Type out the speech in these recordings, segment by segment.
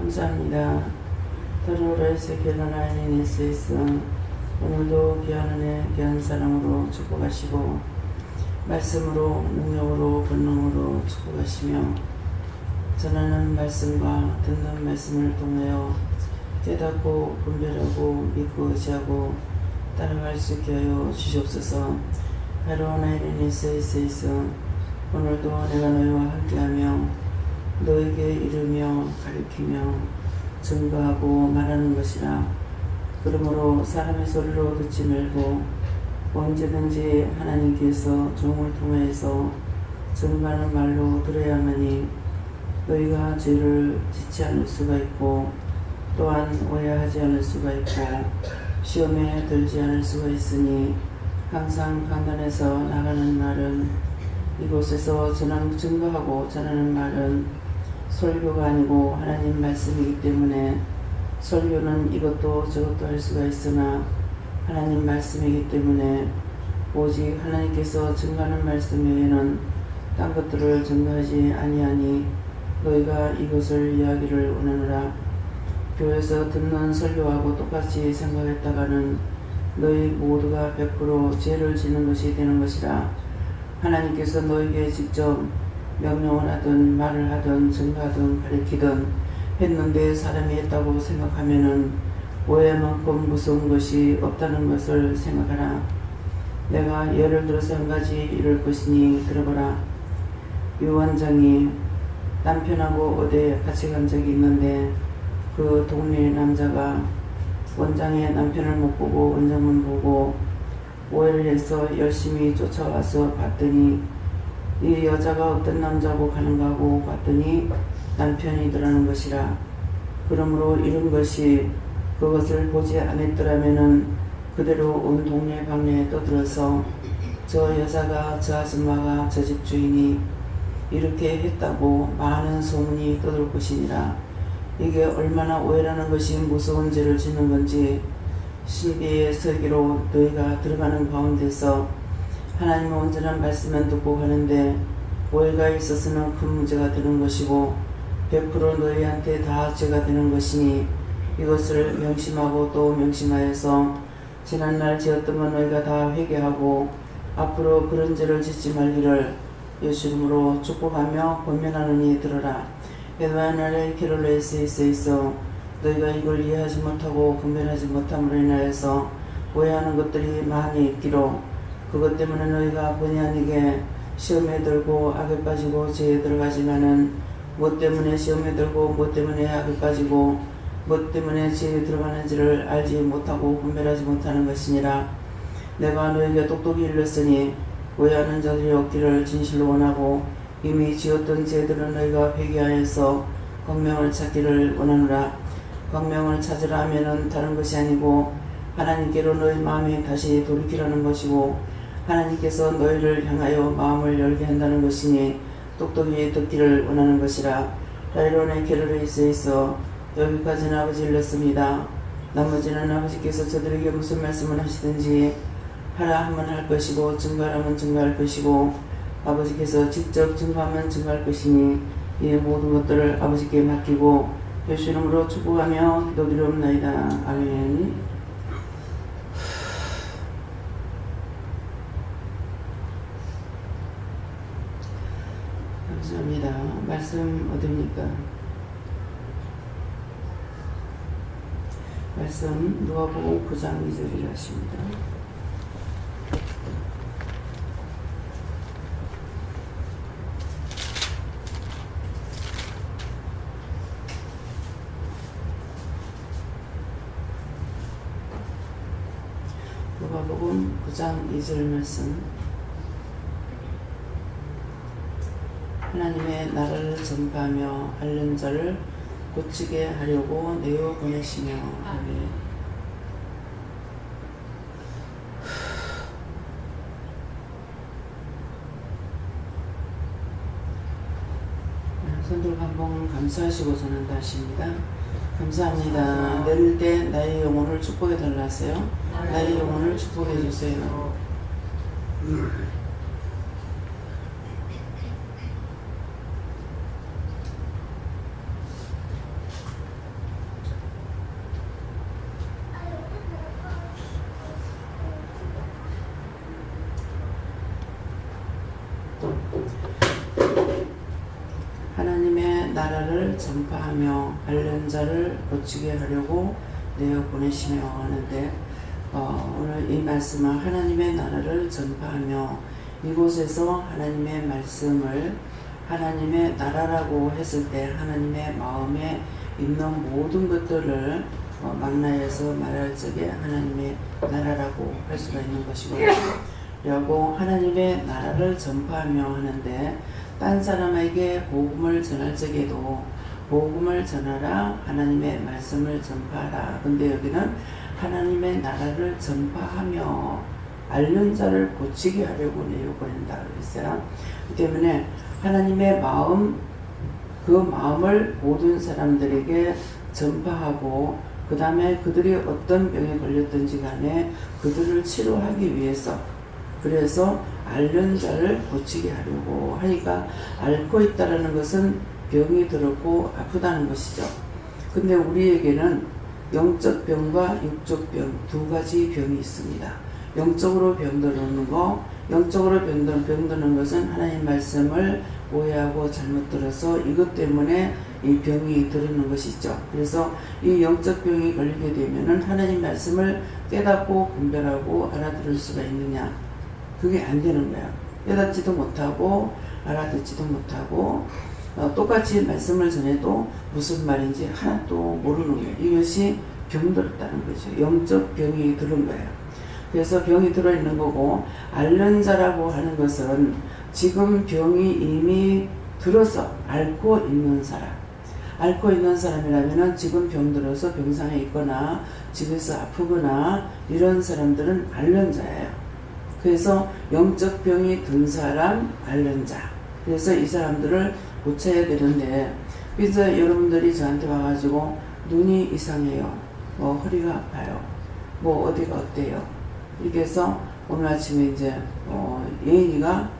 감사합니다. 더러라이스 결혼하인 예수에서 오늘도 귀한 은혜 귀한 사랑으로 축복하시고 말씀으로 능력으로 권능으로 축복하시며 전하는 말씀과 듣는 말씀을 통하여 깨닫고 분별하고 믿고 의지하고 따라갈 수 있게 하여 주시옵소서. 가로나이는 예수에서 오늘도 내가 너희와 함께하며 너에게 이르며 가르치며 증거하고 말하는 것이라. 그러므로 사람의 소리로 듣지 말고 언제든지 하나님께서 종을 통해서 증거하는 말로 들어야만이 너희가 죄를 짓지 않을 수가 있고 또한 오해하지 않을 수가 있고 시험에 들지 않을 수가 있으니 항상 강단에서 나가는 말은 이곳에서 증거하고 전하는 말은 설교가 아니고 하나님 말씀이기 때문에 설교는 이것도 저것도 할 수가 있으나 하나님 말씀이기 때문에 오직 하나님께서 증거하는 말씀 외에는 딴 것들을 증거하지 아니하니 너희가 이것을 이야기를 원하노라. 교회에서 듣는 설교하고 똑같이 생각했다가는 너희 모두가 100% 죄를 짓는 것이 되는 것이라. 하나님께서 너에게 직접 명령을 하든 말을 하든 증거하든 가르치든 했는데 사람이 했다고 생각하면은 오해만큼 무서운 것이 없다는 것을 생각하라. 내가 예를 들어서 한 가지 이럴 것이니 들어보라. 유원장이 남편하고 어디에 같이 간 적이 있는데 그 동네 남자가 원장의 남편을 못 보고 원장만 보고 오해를 해서 열심히 쫓아와서 봤더니 이 여자가 어떤 남자고 가는가 하고 봤더니 남편이더라는 것이라. 그러므로 이런 것이 그것을 보지 않았더라면은 그대로 온 동네 방네에 떠들어서 저 여자가 저 아줌마가 저 집 주인이 이렇게 했다고 많은 소문이 떠들 것이니라. 이게 얼마나 오해라는 것이 무서운 죄를 짓는 건지 신비의 세계로 너희가 들어가는 가운데서 하나님의 온전한 말씀만 듣고 가는데 오해가 있어서는 큰 문제가 되는 것이고 100% 너희한테 다 죄가 되는 것이니 이것을 명심하고 또 명심하여서 지난날 지었던 건 너희가 다 회개하고 앞으로 그런 죄를 짓지 말기를 예수 이름으로 축복하며 권면하느니 들어라. 에드와의 나라의 키롤레스에 있어 너희가 이걸 이해하지 못하고 분별하지 못함으로 인하여서 오해하는 것들이 많이 있기로 그것 때문에 너희가 본의 아니게 시험에 들고 악에 빠지고 죄에 들어가지만은 뭐 때문에 시험에 들고 뭐 때문에 악에 빠지고 뭐 때문에 죄에 들어가는지를 알지 못하고 분별하지 못하는 것이니라. 내가 너희에게 똑똑히 일렀으니 오해하는 자들이 없기를 진실로 원하고 이미 지었던 죄들은 너희가 회개하여서 광명을 찾기를 원하노라. 광명을 찾으라 하면은 다른 것이 아니고 하나님께로 너희 마음이 다시 돌이키라는 것이고 하나님께서 너희를 향하여 마음을 열게 한다는 것이니 똑똑히 듣기를 원하는 것이라. 라이론의 게르레이스에 있어 여기까지는 아버지 일렀습니다. 나머지는 아버지께서 저들에게 무슨 말씀을 하시든지 하라 하면 할 것이고 증거하라면 증거할 것이고 아버지께서 직접 증거하면 증거할 것이니 이 모든 것들을 아버지께 맡기고 예수 이름으로 축복하며 기도드리옵나이다. 아멘. 감사합니다. 말씀 어디입니까? 말씀 누가복음 9장 2절이라 하십니다. 누가복음 9장 2절 말씀. 하나님의 나라를 전파하며 앓는 자를 고치게 하려고 내어 보내시며. 아멘. 손들 한번 감사하시고 전한다 하십니다. 감사합니다. 내릴 때 나의 영혼을 축복해 달라 하세요. 나의 영혼을 축복해 주세요. 하나님의 나라를 전파하며 앓는 자를 고치게 하려고 내어 보내시며 하는데 오늘 이 말씀은 하나님의 나라를 전파하며 이곳에서 하나님의 말씀을 하나님의 나라라고 했을 때 하나님의 마음에 있는 모든 것들을 망라해서 말할 적에 하나님의 나라라고 할 수가 있는 것이고 그리고 하나님의 나라를 전파하며 하는데 딴 사람에게 복음을 전할 적에도 복음을 전하라 하나님의 말씀을 전파하라. 근데 여기는 하나님의 나라를 전파하며 앓는 자를 고치게 하려고 내어보낸다 그랬어요. 그 때문에 하나님의 마음 그 마음을 모든 사람들에게 전파하고 그 다음에 그들이 어떤 병에 걸렸든지 간에 그들을 치료하기 위해서 그래서 앓는 자를 고치게 하려고 하니까 앓고 있다는 것은 병이 들었고 아프다는 것이죠. 근데 우리에게는 영적 병과 육적 병 두 가지 병이 있습니다. 영적으로 병드는 거, 영적으로 병드는 것은 하나님 말씀을 오해하고 잘못 들어서 이것 때문에 이 병이 들었는 것이죠. 그래서 이 영적 병이 걸리게 되면은 하나님 말씀을 깨닫고 분별하고 알아들을 수가 있느냐? 그게 안 되는 거예요. 깨닫지도 못하고 알아듣지도 못하고 똑같이 말씀을 전해도 무슨 말인지 하나도 모르는 거예요. 이것이 병들었다는 거죠. 영적 병이 들은 거예요. 그래서 병이 들어있는 거고 앓는 자라고 하는 것은 지금 병이 이미 들어서 앓고 있는 사람 앓고 있는 사람이라면 지금 병들어서 병상에 있거나 집에서 아프거나 이런 사람들은 앓는 자예요. 그래서 영적 병이 든 사람 앓는 자 그래서 이 사람들을 고쳐야 되는데 그래서 여러분들이 저한테 와가지고 눈이 이상해요. 허리가 아파요. 어디가 어때요? 이렇게 해서 오늘 아침에 이제 예은이가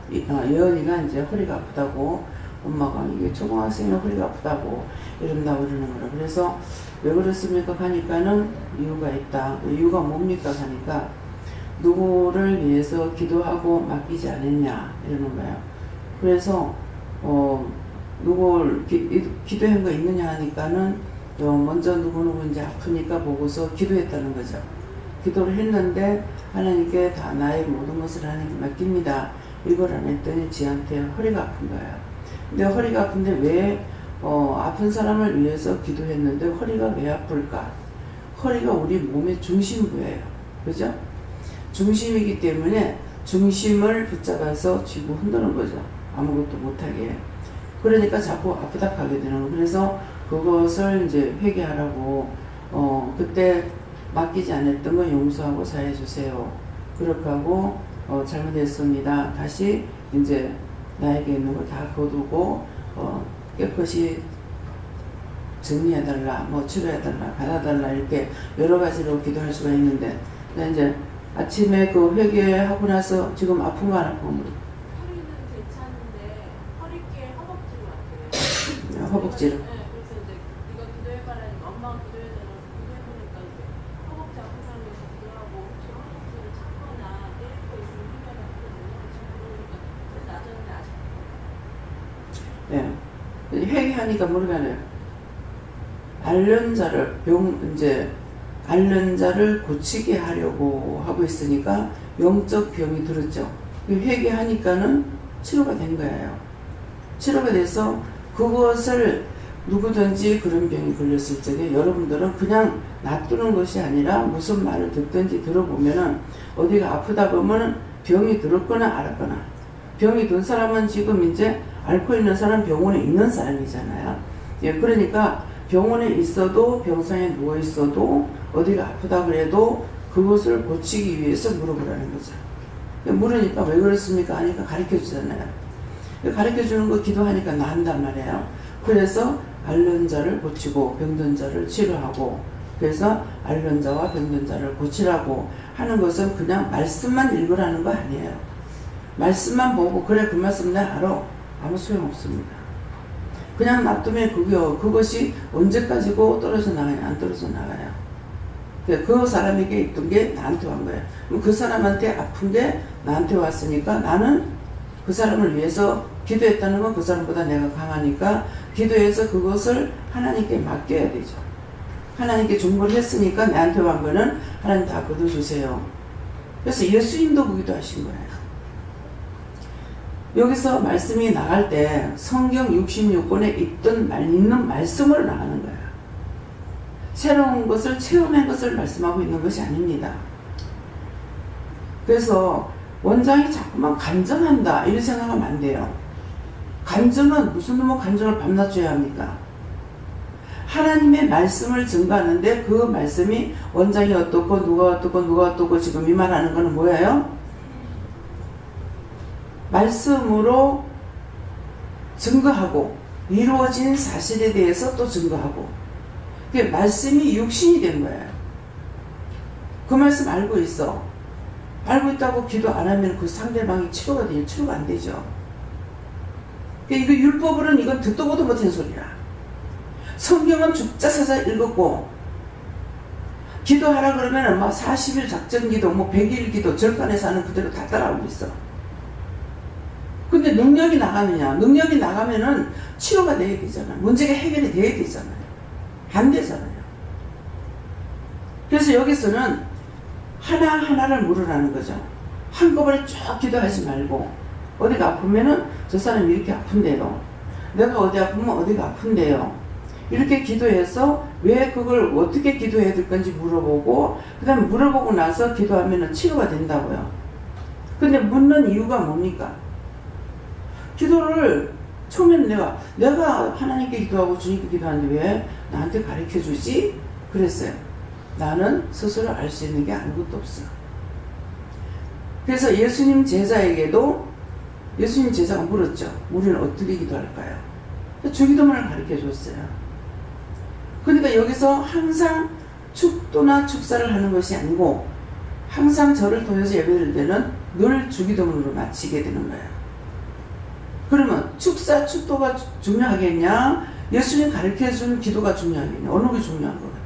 이제 허리가 아프다고 엄마가 이게 초등학생이 허리가 아프다고 이런다고 그러는 거라. 그래서 왜 그렇습니까? 하니까는 이유가 있다. 이유가 뭡니까? 하니까 누구를 위해서 기도하고 맡기지 않았냐 이러는 거예요. 그래서 누구를 기도한 거 있느냐 하니까는 먼저 누구누구인지 아프니까 보고서 기도했다는 거죠. 기도를 했는데 하나님께 다 나의 모든 것을 하나님께 맡깁니다. 이걸 안 했더니 지한테 허리가 아픈 거예요. 근데 허리가 아픈데 왜 아픈 사람을 위해서 기도했는데 허리가 왜 아플까? 허리가 우리 몸의 중심부예요. 그죠? 중심이기 때문에 중심을 붙잡아서 쥐고 흔드는 거죠. 아무것도 못하게. 그러니까 자꾸 아프다 하게 되는 거예요. 그래서 그것을 이제 회개하라고 그때 맡기지 않았던 거 용서하고 사해 주세요. 그렇게 하고 잘못했습니다. 다시 이제 나에게 있는 걸 다 거두고 깨끗이 정리해달라, 치료해달라, 받아달라 이렇게 여러 가지로 기도할 수가 있는데 이제 아침에 그 회개하고 나서 지금 아픈 거 안 아픈 거? 허리는 괜찮은데 허리께 허벅지로 왔대요. 허벅지로. 네, 그래서 이제 이거 기도해봐라니까 엄마가 기도해달라고 기도해보니까 이제 허벅지 아픈 사람에서 기도하고 혹시 허벅지를 찾거나 때리고 있으면 힘이 나거든요. 그래서 나중에 아쉽다. 네. 회개하니까 모르겠네요. 앓는 자를 고치게 하려고 하고 있으니까 영적 병이 들었죠. 회개하니까는 치료가 된 거예요. 치료가 돼서 그것을 누구든지 그런 병이 걸렸을 적에 여러분들은 그냥 놔두는 것이 아니라 무슨 말을 듣든지 들어보면은 어디가 아프다 보면은 병이 들었거나 알았거나 병이 든 사람은 지금 이제 앓고 있는 사람 병원에 있는 사람이잖아요. 그러니까 병원에 있어도 병상에 누워 있어도 어디가 아프다 그래도 그것을 고치기 위해서 물어보라는 거죠. 물으니까 왜 그렇습니까? 하니까 가르쳐 주잖아요. 가르쳐 주는 거 기도하니까 나은단 말이에요. 그래서 앓는 자를 고치고 병든 자를 치료하고 그래서 앓는 자와 병든 자를 고치라고 하는 것은 그냥 말씀만 읽으라는 거 아니에요. 말씀만 보고 그래 그 말씀 내가 알아. 아무 소용없습니다. 그냥 놔두면 그것이 언제까지고 떨어져 나가요? 안 떨어져 나가요. 그 사람에게 있던 게 나한테 온 거예요. 그럼 그 사람한테 아픈 게 나한테 왔으니까 나는 그 사람을 위해서 기도했다는 건 그 사람보다 내가 강하니까 기도해서 그것을 하나님께 맡겨야 되죠. 하나님께 중보를 했으니까 내한테 온 거는 하나님 다 거둬주세요. 그래서 예수님도 그 기도하신 거예요. 여기서 말씀이 나갈 때 성경 66권에 있는 말씀으로 나가는 거예요. 새로운 것을 체험한 것을 말씀하고 있는 것이 아닙니다. 그래서 원장이 자꾸만 간증한다 이런 생각하면 안 돼요. 간증은 무슨 놈의 간증을 밤낮 줘야 합니까? 하나님의 말씀을 증거하는데 그 말씀이 원장이 어떻고 누가 어떻고 지금 이 말하는 거는 뭐예요? 말씀으로 증거하고 이루어진 사실에 대해서 또 증거하고 그 말씀이 육신이 된 거예요. 그 말씀 알고 있어. 알고 있다고 기도 안 하면 그 상대방이 치료가 되냐? 치료가 안 되죠. 이거 율법으로는 이건 듣도 보도 못한 소리야. 성경은 죽자사자 읽었고 기도하라 그러면 막 40일 작전 기도, 100일 기도, 절간에서 하는 그대로 다 따라오고 있어. 근데 능력이 나가느냐? 능력이 나가면은 치료가 돼야 되잖아. 문제가 해결이 돼야 되잖아요. 안 되잖아요. 그래서 여기서는 하나하나를 물으라는 거죠. 한꺼번에 쫙 기도하지 말고 어디가 아프면은 저 사람이 이렇게 아픈데요. 내가 어디 아프면 어디가 아픈데요. 이렇게 기도해서 왜 그걸 어떻게 기도해야 될 건지 물어보고 그 다음에 물어보고 나서 기도하면은 치료가 된다고요. 근데 묻는 이유가 뭡니까? 기도를 처음에는 내가 하나님께 기도하고 주님께 기도하는데 왜 나한테 가르쳐 주지? 그랬어요. 나는 스스로 알 수 있는 게 아무것도 없어. 그래서 예수님 제자에게도 예수님 제자가 물었죠. 우리는 어떻게 기도할까요? 주기도문을 가르쳐 줬어요. 그러니까 여기서 항상 축도나 축사를 하는 것이 아니고 항상 저를 통해서 예배드릴 때는 늘 주기도문으로 마치게 되는 거예요. 그러면 축사, 축도가 중요하겠냐? 예수님 가르쳐준 기도가 중요하겠냐? 어느 게 중요한 것 같아요?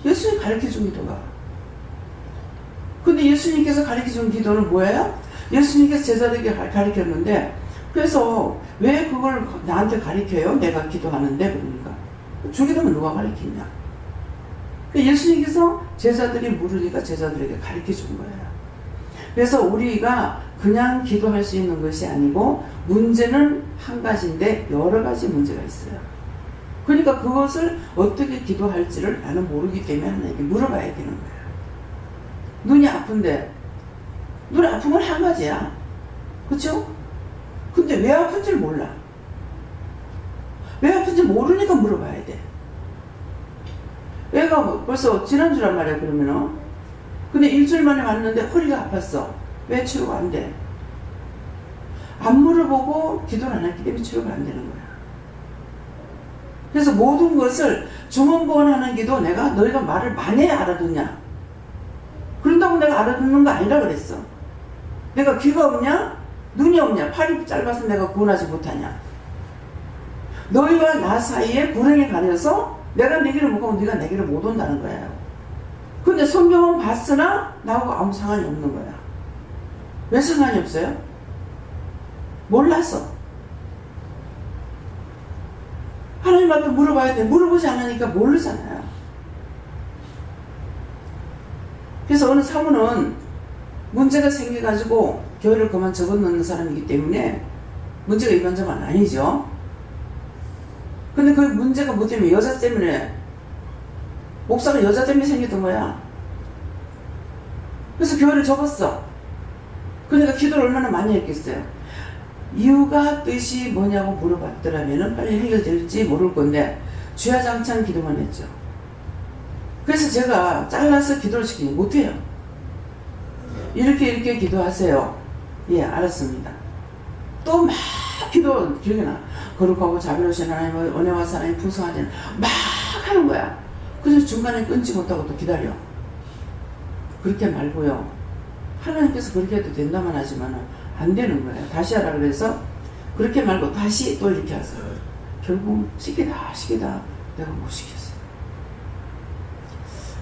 예수님 가르쳐준 기도가. 근데 예수님께서 가르쳐준 기도는 뭐예요? 예수님께서 제자들에게 가르쳤는데 그래서 왜 그걸 나한테 가르쳐요? 내가 기도하는데 그러니까. 주기도문 누가 가르쳤냐? 예수님께서 제자들이 물으니까 제자들에게 가르쳐준 거예요. 그래서 우리가 그냥 기도할 수 있는 것이 아니고 문제는 한 가지인데 여러 가지 문제가 있어요. 그러니까 그것을 어떻게 기도할지를 나는 모르기 때문에 하나님께 물어봐야 되는 거예요. 눈이 아픈데 눈 아픈 건 한 가지야. 그렇죠? 근데 왜 아픈지를 몰라. 왜 아픈지 모르니까 물어봐야 돼. 애가 벌써 지난주란 말이야 그러면은. 근데 일주일 만에 왔는데 허리가 아팠어. 왜 치료가 안 돼? 안 물어보고 기도를 안 했기 때문에 치료가 안 되는 거야. 그래서 모든 것을 중언부언하는 기도 너희가 말을 많이 해야 알아듣냐? 그런다고 내가 알아듣는 거 아니라 그랬어. 내가 귀가 없냐? 눈이 없냐? 팔이 짧아서 내가 구원하지 못하냐? 너희와 나 사이에 구렁이 가려서 내가 네 길을 못 가고 네가 내 길을 못 온다는 거예요. 근데 성경은 봤으나 나하고 아무 상관이 없는 거야. 왜 상관이 없어요? 몰라서. 하나님 앞에 물어봐야 돼. 물어보지 않으니까 모르잖아요. 그래서 어느 사모는 문제가 생겨가지고 교회를 그만 접어넣는 사람이기 때문에 문제가 이반저반 아니죠. 근데 그 문제가 뭐 때문에? 여자 때문에. 목사가 여자 때문에 생겼던 거야. 그래서 교회를 접었어. 그러니까 기도를 얼마나 많이 했겠어요. 이유가 뜻이 뭐냐고 물어봤더라면 빨리 해결될지 모를 건데 주야장창 기도만 했죠. 그래서 제가 잘라서 기도를 시키지 못해요. 이렇게 기도하세요. 예, 알았습니다. 또 막 기도 기억이 나. 거룩하고 자비로우신 하나님, 은혜와 사랑이 풍성하지 막 하는 거야. 그래서 중간에 끊지 못하고 또 기다려. 그렇게 말고요. 하나님께서 그렇게 해도 된다만 하지만 안 되는 거예요. 다시 하라 그래서 그렇게 말고 다시 또 이렇게 하세요. 결국 시키다 내가 못 시켰어요.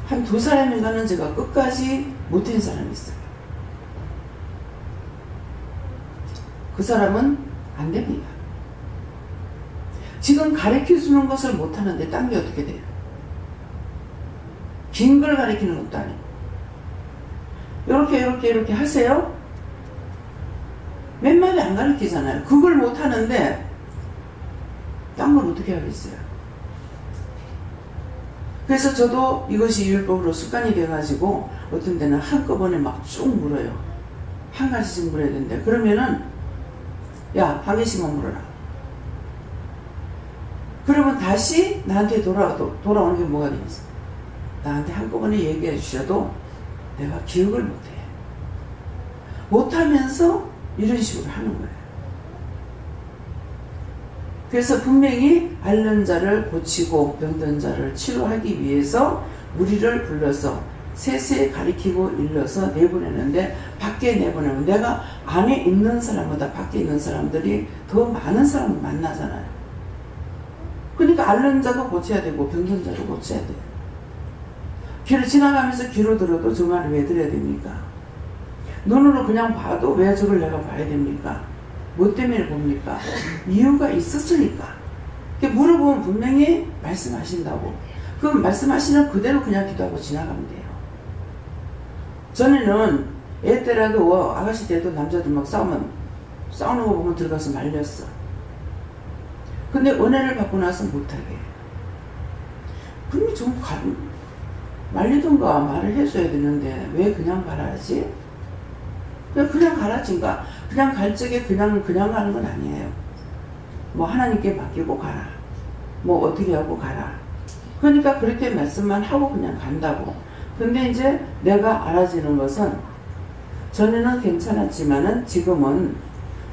한 2사람인가는 제가 끝까지 못한 사람이 있어요. 그 사람은 안 됩니다. 지금 가르쳐주는 것을 못하는데 딴 게 어떻게 돼요? 긴 걸 가르치는 것도 아니고 이렇게 하세요? 몇 마디 안 가르치잖아요. 그걸 못하는데 딴 걸 어떻게 하겠어요? 그래서 저도 이것이 율법으로 습관이 돼가지고 어떤 데는 한꺼번에 막 쭉 물어요. 한 가지씩 물어야 되는데 그러면은 야, 한 개씩만 물어라. 그러면 다시 나한테 돌아오는 게 뭐가 되겠어? 나한테 한꺼번에 얘기해 주셔도 내가 기억을 못해. 못하면서 이런 식으로 하는 거예요. 그래서 분명히 앓는 자를 고치고 병든 자를 치료하기 위해서 무리를 불러서 세세 가리키고 일러서 내보내는데 밖에 내보내면 내가 안에 있는 사람보다 밖에 있는 사람들이 더 많은 사람을 만나잖아요. 그러니까 앓는 자도 고쳐야 되고 병든 자도 고쳐야 돼요. 길을 지나가면서 귀로 들어도 저 말을 왜 들어야 됩니까? 눈으로 그냥 봐도 왜 저걸 내가 봐야 됩니까? 뭐 때문에 봅니까? 이유가 있었으니까. 물어보면 분명히 말씀하신다고. 그럼 말씀하시는 그대로 그냥 기도하고 지나가면 돼요. 전에는 애 때라도 아가씨 때도 남자들 막 싸우는 거 보면 들어가서 말렸어. 근데 은혜를 받고 나서 못하게. 분명히 좀 말리던가 말을 해줘야 되는데 왜 그냥 가라지? 그냥 가라지인가? 그냥 갈 적에 그냥 가는 건 아니에요. 뭐 하나님께 맡기고 가라. 뭐 어떻게 하고 가라. 그러니까 그렇게 말씀만 하고 그냥 간다고. 근데 이제 내가 알아지는 것은 전에는 괜찮았지만은 지금은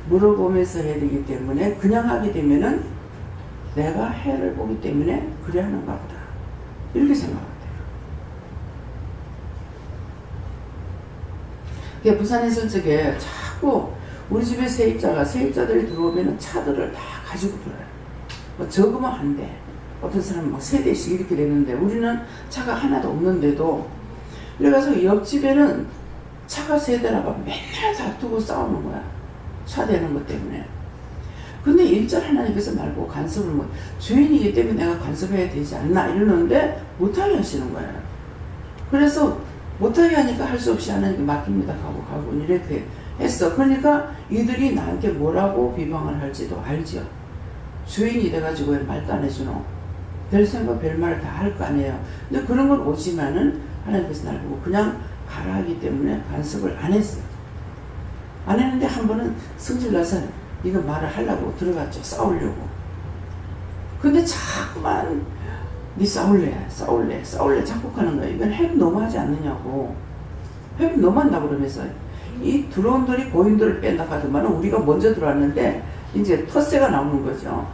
물어보면서 해야 되기 때문에 그냥 하게 되면은 내가 해를 보기 때문에 그래 하는가 보다. 이렇게 생각합니다. 부산에 있을 적에 자꾸 우리 집에 세입자들이 들어오면 차들을 다 가지고 들어요. 뭐 적으면 안 돼. 어떤 사람은 막 3대씩 이렇게 되는데 우리는 차가 하나도 없는데도 그래가서 옆집에는 차가 3대라고 맨날 다투고 싸우는 거야. 차 대는 것 때문에. 근데 일절 하나님께서 말고 간섭을 주인이기 때문에 내가 간섭해야 되지 않나 이러는데 못하게 하시는 거예요. 그래서 못하게 하니까 할 수 없이 하나님께 맡깁니다. 가고 이렇게 했어. 그러니까 이들이 나한테 뭐라고 비방을 할지도 알죠. 주인이 돼가지고 왜 말도 안 해주노? 별 생각 별 말을 다 할 거 아니에요. 근데 그런 건 오지만은 하나님께서 날 보고 그냥 가라 하기 때문에 간섭을 안 했어요. 안 했는데 한 번은 성질나서 이거 말을 하려고 들어갔죠. 싸우려고. 근데 자꾸만 니 싸울래 자꾸 하는 거야. 이건 핵 너무하지 않느냐고. 핵 너무한다고 그러면서 이 드론들이 고인들을 뺀다 하더만 우리가 먼저 들어왔는데 이제 텃세가 나오는 거죠.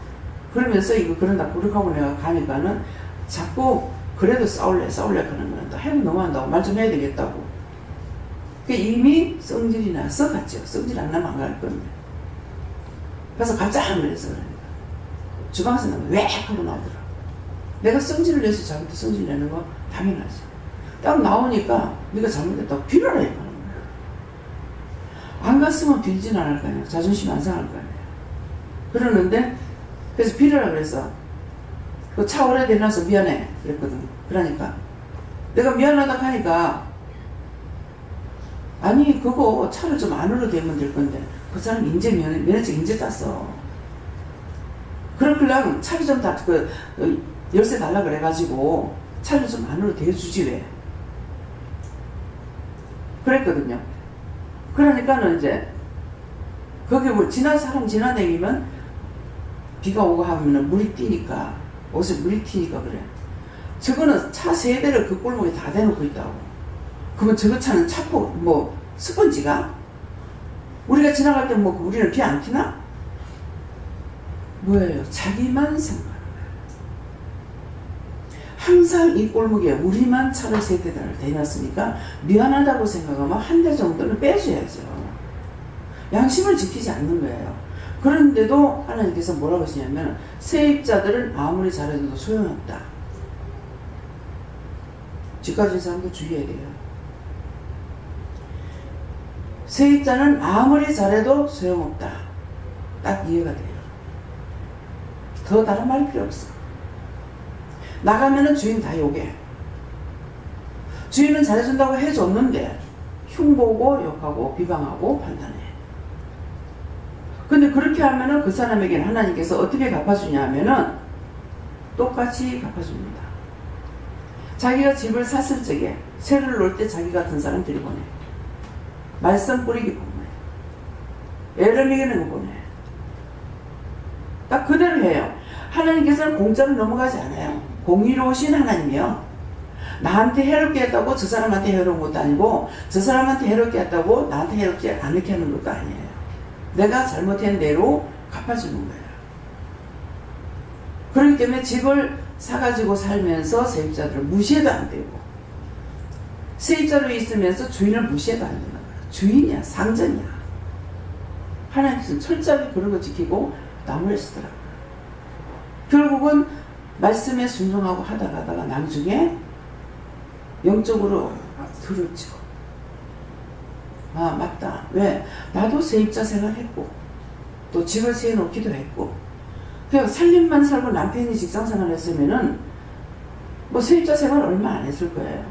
그러면서 이거 그런다 그렇게 내가 가니까는 자꾸 그래도 싸울래 하는 거는 또 핵 너무한다고 말 좀 해야 되겠다고. 이미 성질이 나서 갔죠. 성질 안 나면 안 갈 겁니다. 그래서 가자 그래서 그러니까 주방에서 나면 왜 하고 나오더라. 내가 성질을 내서 자기도 성질 내는 거 당연하지. 딱 나오니까 네가 잘못했다고 빌어라 이거 하는 거야. 안 갔으면 빌진 않을 거 아니야. 자존심 안 상할 거 아니야. 그러는데 그래서 빌어라 그래서 그 차 오래돼놔서 미안해 그랬거든. 그러니까 내가 미안하다 하니까 아니 그거 차를 좀 안으로 대면 될 건데 그 사람 인제 면허증 인제 땄어. 그러길래 차를 좀 열쇠 달라 그래가지고 차를 좀 안으로 대주지 왜. 그랬거든요. 그러니까는 이제 거기 뭐 사람 지나다니면 비가 오고 하면은 물이 튀니까 옷에 물이 튀니까 그래. 저거는 차 3대를 그 골목에 다 대놓고 있다고. 그러면 저거 차는 차포 스펀지가 우리가 지나갈 때 우리는 비 안 튀나? 뭐예요? 자기만 생각하는 거예요. 항상 이 골목에 우리만 차를 3대를 대놨으니까 미안하다고 생각하면 한 대 정도는 빼줘야죠. 양심을 지키지 않는 거예요. 그런데도 하나님께서 뭐라고 하시냐면 세입자들은 아무리 잘해도 소용없다. 집 가진 사람도 주의해야 돼요. 세입자는 아무리 잘해도 소용없다. 딱 이해가 돼요. 더 다른 말 필요 없어. 나가면은 주인 다 욕해. 주인은 잘해준다고 해줬는데 흉보고 욕하고 비방하고 판단해. 근데 그렇게 하면은 그 사람에게는 하나님께서 어떻게 갚아주냐 하면은 똑같이 갚아줍니다. 자기가 집을 샀을 적에 세를 놓을 때 자기 같은 사람 들이보내. 말썽 뿌리기 보내. 애를 먹이는 거 보내. 딱 그대로 해요. 하나님께서는 공짜로 넘어가지 않아요. 공의로우신 하나님이요. 나한테 해롭게 했다고 저 사람한테 해로운 것도 아니고 저 사람한테 해롭게 했다고 나한테 해롭지 않게 하는 것도 아니에요. 내가 잘못한 대로 갚아주는 거예요. 그렇기 때문에 집을 사가지고 살면서 세입자들을 무시해도 안 되고 세입자로 있으면서 주인을 무시해도 안 되는 거예요. 주인이야. 상전이야. 하나님께서는 철저하게 그런 거 지키고 나무를 쓰더라고요. 결국은 말씀에 순종하고 하다가 나중에 영적으로 들었죠. 아 맞다. 왜? 나도 세입자 생활했고 또 집을 세워놓기도 했고 그냥 살림만 살고 남편이 직장생활 했으면은 뭐 세입자 생활 얼마 안 했을 거예요.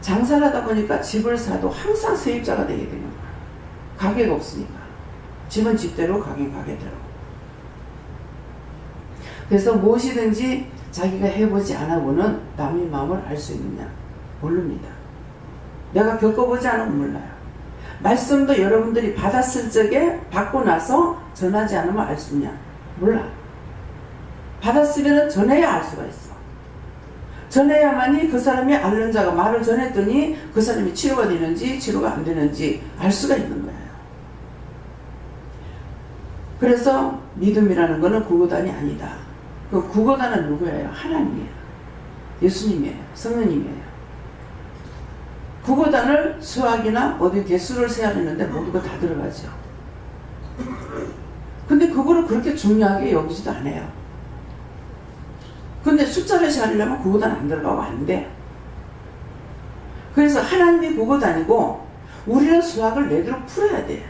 장사를 하다 보니까 집을 사도 항상 세입자가 되게 되는 거예요. 가게가 없으니까. 집은 집대로 가게는 가게대로. 그래서 무엇이든지 자기가 해보지 않아보는 남의 마음을 알 수 있느냐? 모릅니다. 내가 겪어보지 않으면 몰라요. 말씀도 여러분들이 받았을 적에 받고 나서 전하지 않으면 알 수 있냐? 몰라. 받았으면 전해야 알 수가 있어. 전해야만이 그 사람이 앓는 자가 말을 전했더니 그 사람이 치료가 되는지 치료가 안 되는지 알 수가 있는 거예요. 그래서 믿음이라는 것은 구구단이 아니다. 그 구구단은 누구예요? 하나님이에요. 예수님이에요. 성령님이에요. 구구단을 수학이나 어디 개수를 세야되는데 모두가 다 들어가죠. 근데 그거를 그렇게 중요하게 여기지도 않아요. 근데 숫자를 세하려면 구구단 안 들어가고 안 돼. 그래서 하나님이 구구단이고 우리는 수학을 내대로 풀어야 돼.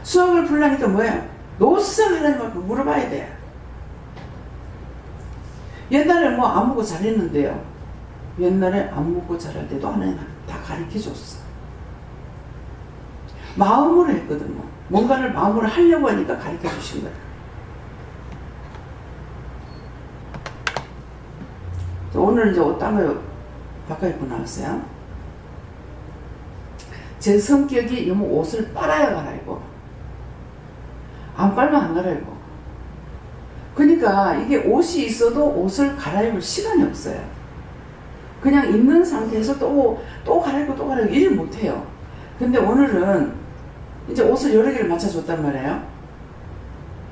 수학을 풀려니까 뭐예요? 노상 하나님한테 물어봐야 돼. 옛날에 뭐 안 먹고 잘했는데요. 옛날에 안 먹고 잘할 때도 하나님 다 가르쳐줬어. 마음으로 했거든요. 뭔가를 마음으로 하려고 하니까 가르쳐주신 거예요. 오늘 이제 옷 딴 거 바꿔 입고 나왔어요. 제 성격이 너무 옷을 빨아야 갈아입어. 안 빨면 안 갈아입어. 그러니까 이게 옷이 있어도 옷을 갈아입을 시간이 없어요. 그냥 있는 상태에서 또 갈아입고 또 갈아입고 일 못해요. 근데 오늘은 이제 옷을 여러 개를 맞춰줬단 말이에요.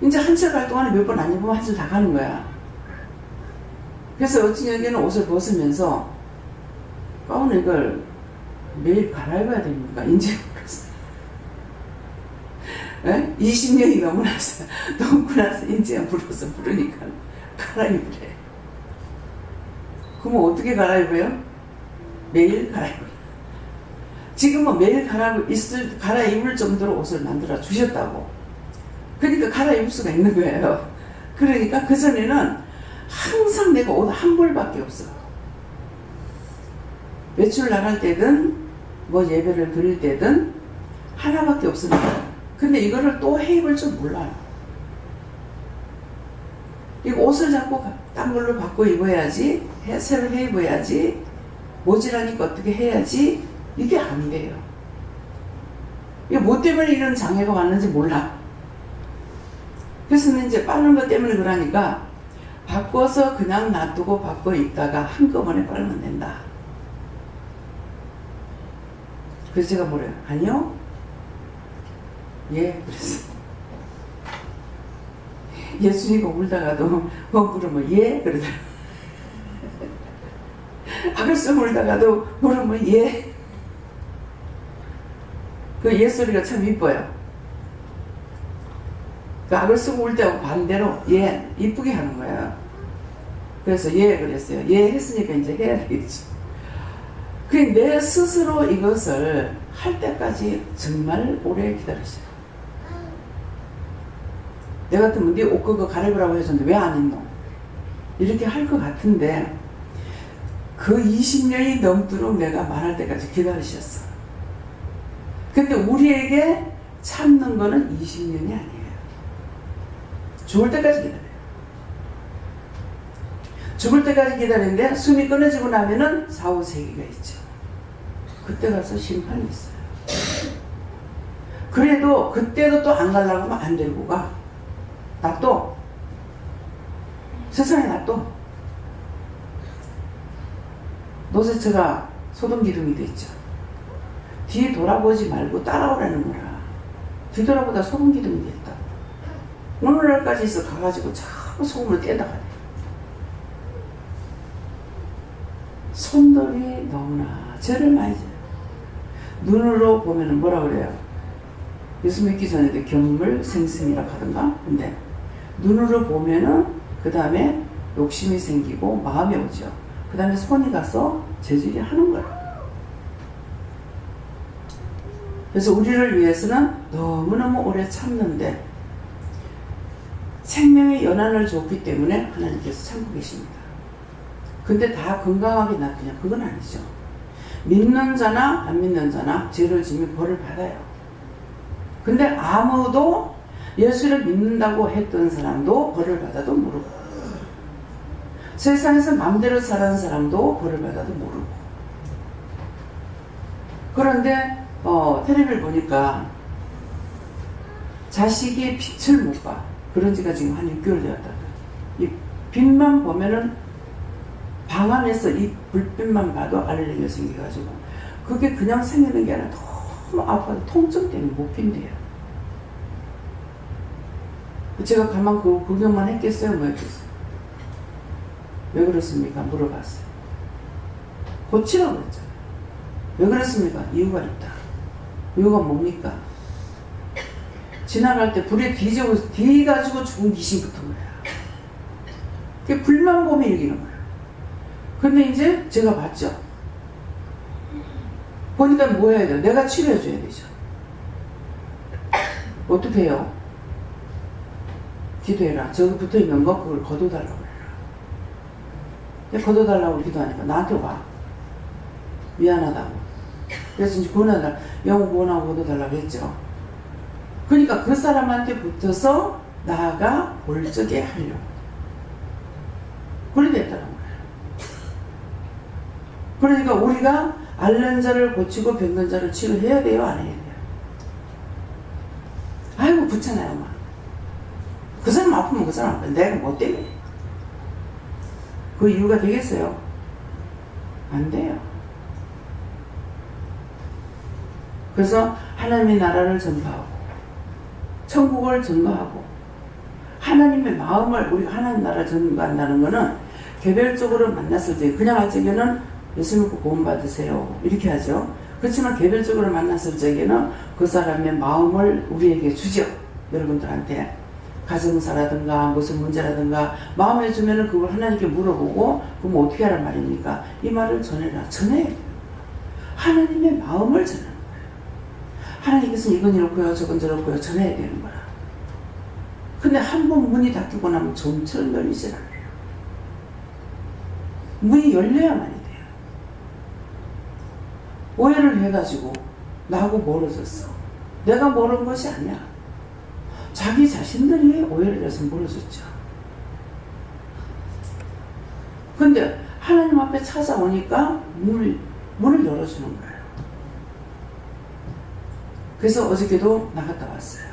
이제 한 채 갈 동안에 몇 번 안 입으면 한 채 다 가는 거야. 그래서 어찌 여기는 옷을 벗으면서 가운을 이걸 매일 갈아입어야 됩니까? 이제 20년이 넘고 나서 이제 불어서 부르니까 갈아입으래. 그러면 어떻게 갈아입어요? 매일 갈아입어요. 지금은 매일 갈아입을 정도로 옷을 만들어 주셨다고. 그러니까 갈아입을 수가 있는 거예요. 그러니까 그전에는 항상 내가 옷 한 벌밖에 없어. 외출 나갈 때든 뭐 예배를 드릴 때든 하나밖에 없으니까. 근데 이거를 또 해 입을 줄 몰라요. 이거 옷을 자꾸 딴 걸로 바꿔 입어야지, 새로 해 입어야지, 모질하니까 어떻게 해야지, 이게 안 돼요. 이게 뭐 때문에 이런 장애가 왔는지 몰라. 그래서 이제 빠른 것 때문에 그러니까 바꿔서 그냥 놔두고 바꿔 입다가 한꺼번에 빨면 된다. 그래서 제가 뭐래요? 아니요? 예, 그랬어요. 예수님이 울다가도 물으면 예? 그러더라고요. 아글씀 울다가도 물으면 예? 그 예 소리가 참 이뻐요. 그 아글씀 울 때하고 반대로 예, 이쁘게 하는 거예요. 그래서 예 그랬어요. 예 했으니까 이제 해야 되겠죠. 내 스스로 이것을 할 때까지 정말 오래 기다렸어요. 내 같으면 네 옷 그거 갈아입으라고 해줬는데 왜 안 입노? 이렇게 할 것 같은데 그 20년이 넘도록 내가 말할 때까지 기다리셨어. 근데 우리에게 참는 거는 20년이 아니에요. 죽을 때까지 기다려요. 죽을 때까지 기다리는데 숨이 끊어지고 나면은 사후세계가 있죠. 그때 가서 심판이 있어요. 그래도 그때도 또 안 가려고 하면 안 데리고 가. 놔둬. 세상에 놔둬. 노새처가 소동기둥이 됐죠. 뒤에 돌아보지 말고 따라오라는 거라. 뒤돌아보다 소동기둥이 됐다. 오늘날까지 있어 가가지고 자꾸 소금을 떼다 가네. 손들이 너무나 죄를 많이 져요. 눈으로 보면은 뭐라 그래요? 예수 믿기 전에도 견물생심이라 하던가? 근데 눈으로 보면은 그 다음에 욕심이 생기고 마음이 오죠. 그 다음에 손이 가서 재질이 하는 거야. 그래서 우리를 위해서는 너무너무 오래 참는데 생명의 연한을 줬기 때문에 하나님께서 참고 계십니다. 근데 다 건강하게 놔두냐? 그건 아니죠. 믿는 자나 안 믿는 자나 죄를 지면 벌을 받아요. 근데 아무도 예수를 믿는다고 했던 사람도 벌을 받아도 모르고 세상에서 마음대로 사는 사람도 벌을 받아도 모르고 그런데 텔레비를 보니까 자식이 빛을 못 봐. 그런 지가 지금 한 6개월 되었다. 이 빛만 보면은 방 안에서 이 불빛만 봐도 알레르기가 생겨가지고 그게 그냥 생기는 게 아니라 너무 아파서 통증 때문에 못 빈대요. 제가 가만 그 구경만 했겠어요? 뭐 했겠어요? 왜 그렇습니까? 물어봤어요. 고치라고 그랬잖아요. 왜 그렇습니까? 이유가 있다. 이유가 뭡니까? 지나갈 때 불에 뒤가지고 죽은 귀신 붙은 거야. 그게 불만 보면 이기는 거야. 근데 이제 제가 봤죠. 보니까 뭐 해야 돼요? 내가 치료해줘야 되죠. 어떻게 해요? 기도해라. 저기 붙어있는 거 그걸 걷어달라고 해라. 걷어달라고 기도하니까 나한테 와. 미안하다고. 그래서 이제 구원하달라. 영혼 구원하고 걷어달라고 했죠. 그러니까 그 사람한테 붙어서 나가 올적에 하려고. 그래 됐다는 거예요. 그러니까 우리가 앓는 자를 고치고 병든 자를 치료해야 돼요? 안 해야 돼요? 아이고 그렇잖아요. 막. 그 사람 아프면 그 사람 아프면 내가 뭐 때문에 그 이유가 되겠어요? 안 돼요. 그래서 하나님의 나라를 전파하고 천국을 전파하고 하나님의 마음을 우리가 하나님 나라 전파한다는 것은 개별적으로 만났을 때 그냥 할 적에는 예수 믿고 구원 받으세요 이렇게 하죠. 그렇지만 개별적으로 만났을 적에는 그 사람의 마음을 우리에게 주죠. 여러분들한테 가정사라든가 무슨 문제라든가 마음에 주면은 그걸 하나님께 물어보고 그럼 어떻게 하란 말입니까? 이 말을 전해라. 전해야 돼요. 하나님의 마음을 전하는 거예요. 하나님께서 이건 이렇고요 저건 저렇고요 전해야 되는 거라. 근데 한 번 문이 닫히고 나면 좀처럼 열리질 않아요. 문이 열려야만이 돼요. 오해를 해가지고 나하고 멀어졌어. 내가 멀은 것이 아니야. 자기 자신들이 오해를 해서 멀어졌죠. 근데 하나님 앞에 찾아오니까 문을 열어주는 거예요. 그래서 어저께도 나갔다 왔어요.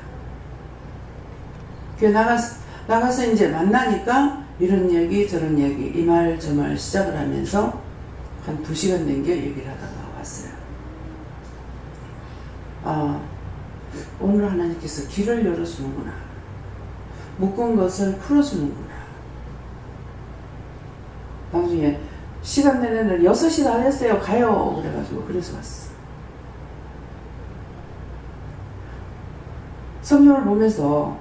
그 나가서 이제 만나니까 이런 얘기 저런 얘기 이 말 저 말 시작을 하면서 한 2시간 된 게 얘기를 하다가 왔어요. 아, 오늘 하나님께서 길을 열어주는구나. 묶은 것을 풀어주는구나. 나중에 시간 내내 6시 다 됐어요. 가요. 그래가지고 그래서 왔어. 성경을 보면서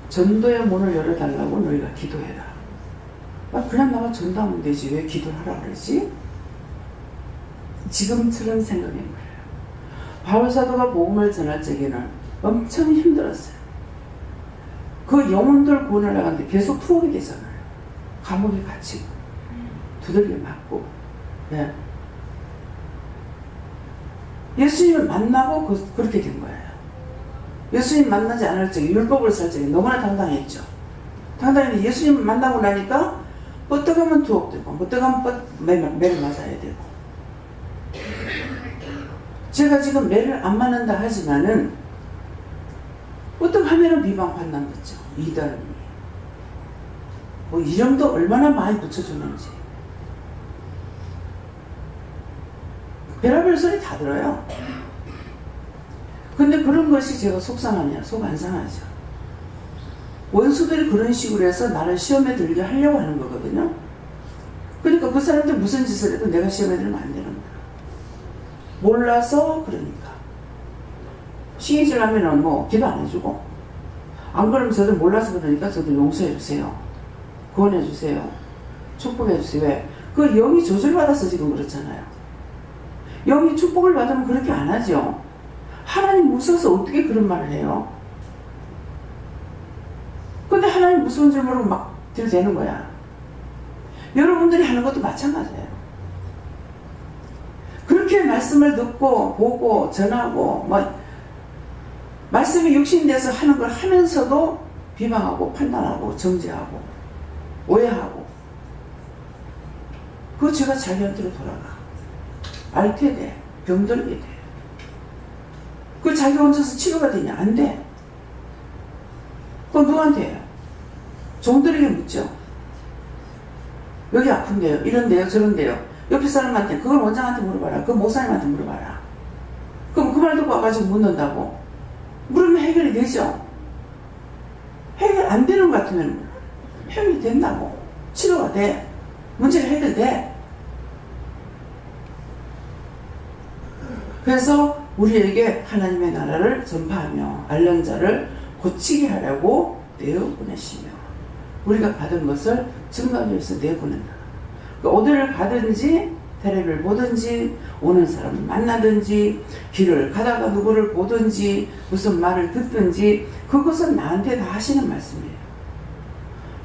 전도의 문을 열어달라고 너희가 기도해라. 그냥 나가 전도하면 되지. 왜 기도를 하라 그러지? 지금처럼 생각한 거예요. 바울사도가 복음을 전할 적에는 엄청 힘들었어요. 그 영혼들 구원을 하는데 계속 투옥이 되잖아요. 감옥에 갇히고 두들겨 맞고. 네. 예수님을 만나고 그렇게 된 거예요. 예수님 만나지 않을 적에 율법을 살 적에 너무나 당당했죠. 당당했는데 예수님 만나고 나니까 뻗어가면 투옥되고 뻗어가면 매를 맞아야 되고. 제가 지금 매를 안 맞는다 하지만은 뻗어가면은 비방판단 듣죠. 이단이 뭐 이름도 얼마나 많이 붙여주는지 별의별 소리 다 들어요. 근데 그런 것이 제가 속상하냐? 속 안 상하죠. 원수들이 그런 식으로 해서 나를 시험에 들게 하려고 하는 거거든요. 그러니까 그 사람들 무슨 짓을 해도 내가 시험에 들면 안 되는 거야. 몰라서 그러니까. 시기질 하면은 뭐 기도 안 해주고, 안 그러면 저도 몰라서 그러니까 저도 용서해 주세요. 구원해 주세요. 축복해 주세요. 왜? 그 영이 조절받아서 지금 그렇잖아요. 영이 축복을 받으면 그렇게 안 하죠. 하나님 무서워서 어떻게 그런 말을 해요? 근데 하나님 무서운 줄 모르고 막 들이대는 거야. 여러분들이 하는 것도 마찬가지예요. 그렇게 말씀을 듣고 보고 전하고 뭐 말씀이 육신돼서 하는 걸 하면서도 비방하고 판단하고 정죄하고 오해하고 그 죄가 자기한테로 돌아가. 앓게 돼. 병들게 돼. 그 자기 혼자서 치료가 되냐? 안 돼. 그건 누구한테 해요? 종들에게 묻죠. 여기 아픈데요. 이런데요. 저런데요. 옆에 사람한테 그걸 원장한테 물어봐라. 그 목사님한테 물어봐라. 그럼 그 말 듣고 와가지고 묻는다고? 물으면 해결이 되죠. 해결 안 되는 것 같으면 해결이 된다고. 치료가 돼. 문제가 해결돼. 그래서 우리에게 하나님의 나라를 전파하며 앓는 자를 고치게 하려고 내어보내시며 우리가 받은 것을 증거하기 위해서 내보낸다. 그러니까 어디를 가든지 테레비를 보든지 오는 사람을 만나든지 길을 가다가 누구를 보든지 무슨 말을 듣든지 그것은 나한테 다 하시는 말씀이에요.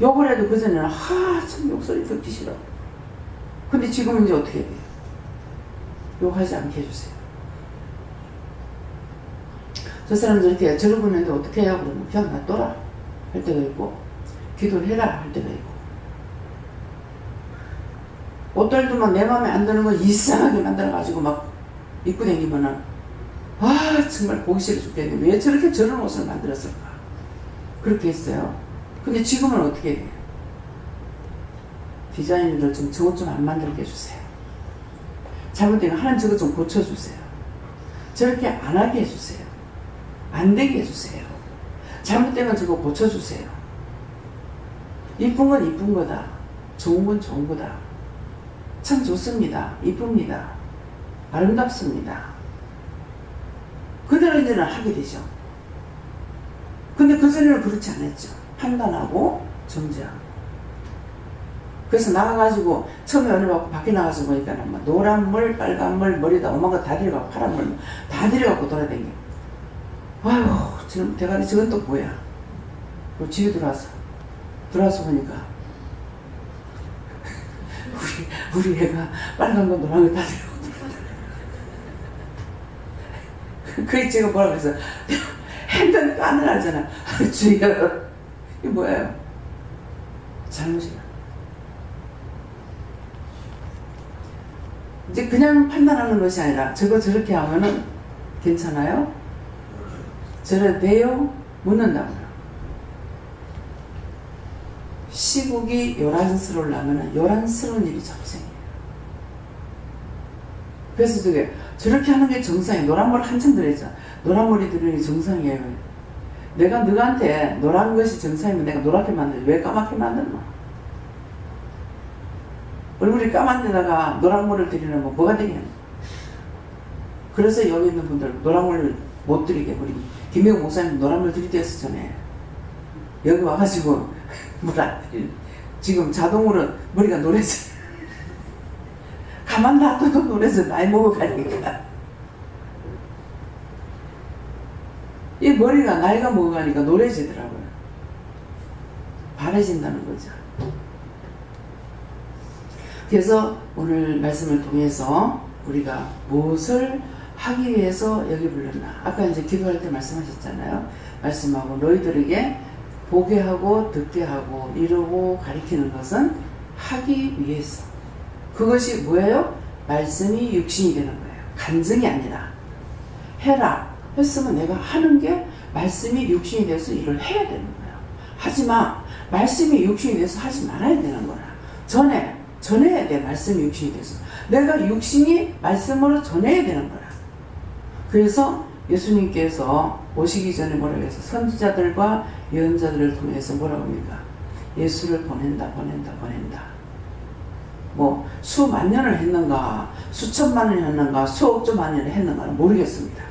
욕을 해도 그전에는 참 욕소리 듣기 싫어. 근데 지금은 이제 어떻게 돼요? 욕하지 않게 해주세요. 저 사람들 이렇게 저러고 있는데 어떻게 해요? 그러면 그냥 놔둬라 할 때가 있고 기도를 해라 할 때가 있고 옷들도 막 내 마음에 안 드는 거 이상하게 만들어가지고 막 입고 다니면은 정말 보기 싫어 죽겠는데 왜 저렇게 저런 옷을 만들었을까 그렇게 했어요. 근데 지금은 어떻게 해요? 디자인들 좀 저것 좀 안 만들게 해주세요. 잘못된 거 하나님 저것 좀 고쳐주세요. 저렇게 안 하게 해주세요. 안 되게 해주세요. 잘못된 건 저거 고쳐주세요. 이쁜 건 이쁜 거다. 좋은 건 좋은 거다. 참 좋습니다. 이쁩니다. 아름답습니다. 그대로 이제는 하게 되죠. 근데 그전에는 그렇지 않았죠. 판단하고 정죄하고. 그래서 나가가지고 처음에 어느 날 밖에 나가서 보니까 막 노란 물, 빨간 물, 머리다 오만 거 다 들여갖고 파란 물 다 들여갖고 돌아다녀. 아유, 지금 대가리 저건 또 뭐야? 그리고 집에 들어와서 보니까 우리 애가 빨간 거 노란 거 다 들여갖고 그게 제가 뭐라고 그래서 핸드는 까늘하잖아. 주희가 이게 뭐예요? 잘못이야. 이제 그냥 판단하는 것이 아니라 저거 저렇게 하면은 괜찮아요? 저래 돼요? 묻는다고요. 시국이 요란스러우려면 요란스러운 일이 자꾸 생겨요. 그래서 저렇게 하는 게 정상이에요. 노란물 한참 들어있죠. 노란물이 들어있는 게 정상이에요. 내가 너한테 노란 것이 정상이면 내가 노랗게 만들지 왜 까맣게 만드노? 얼굴이 까만 데다가 노란물을 들이려면 뭐가 되겠노? 그래서 여기 있는 분들 노란물을 못 들이게 우리 김혜국 목사님 노란물 들이댔어 전에. 여기 와가지고 지금 자동으로 머리가 노래져. 가만 놔둬도 노래져. 나이 먹어가니까. 이 머리가 나이가 먹어가니까 노래지더라고요. 바래진다는 거죠. 그래서 오늘 말씀을 통해서 우리가 무엇을 하기 위해서 여기 불렀나. 아까 이제 기도할 때 말씀하셨잖아요. 말씀하고 너희들에게 보게 하고 듣게 하고 이루고 가리키는 것은 하기 위해서. 그것이 뭐예요? 말씀이 육신이 되는 거예요. 간증이 아니라. 해라. 했으면 내가 하는 게 말씀이 육신이 돼서 일을 해야 되는 거예요. 하지마. 말씀이 육신이 돼서 하지 말아야 되는 거야. 전해야 돼. 말씀이 육신이 돼서. 내가 육신이 말씀으로 전해야 되는 거야. 그래서 예수님께서 오시기 전에 뭐라고 해서 선지자들과 예언자들을 통해서 뭐라고 합니까? 예수를 보낸다. 뭐 수만 년을 했는가 수천만 년을 했는가 수억조만 년을 했는가는 모르겠습니다.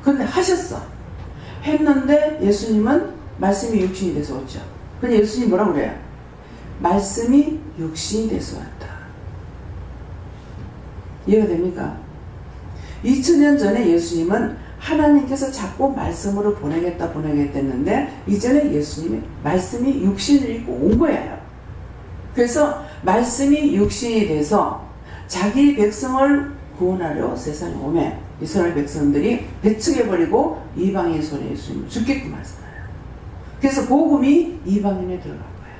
근데 하셨어. 했는데 예수님은 말씀이 육신이 돼서 왔죠. 근데 예수님 뭐라고 그래요? 말씀이 육신이 돼서 왔다. 이해가 됩니까? 2000년 전에 예수님은 하나님께서 자꾸 말씀으로 보내겠다 했는데 이전에 예수님이 말씀이 육신을 입고 온 거예요. 그래서 말씀이 육신이 돼서 자기 백성을 구원하려 세상에 오매 이스라엘 백성들이 배척해버리고 이방인 손에 예수님을 죽게끔 하잖아요. 그래서 복음이 이방인에 들어간 거예요.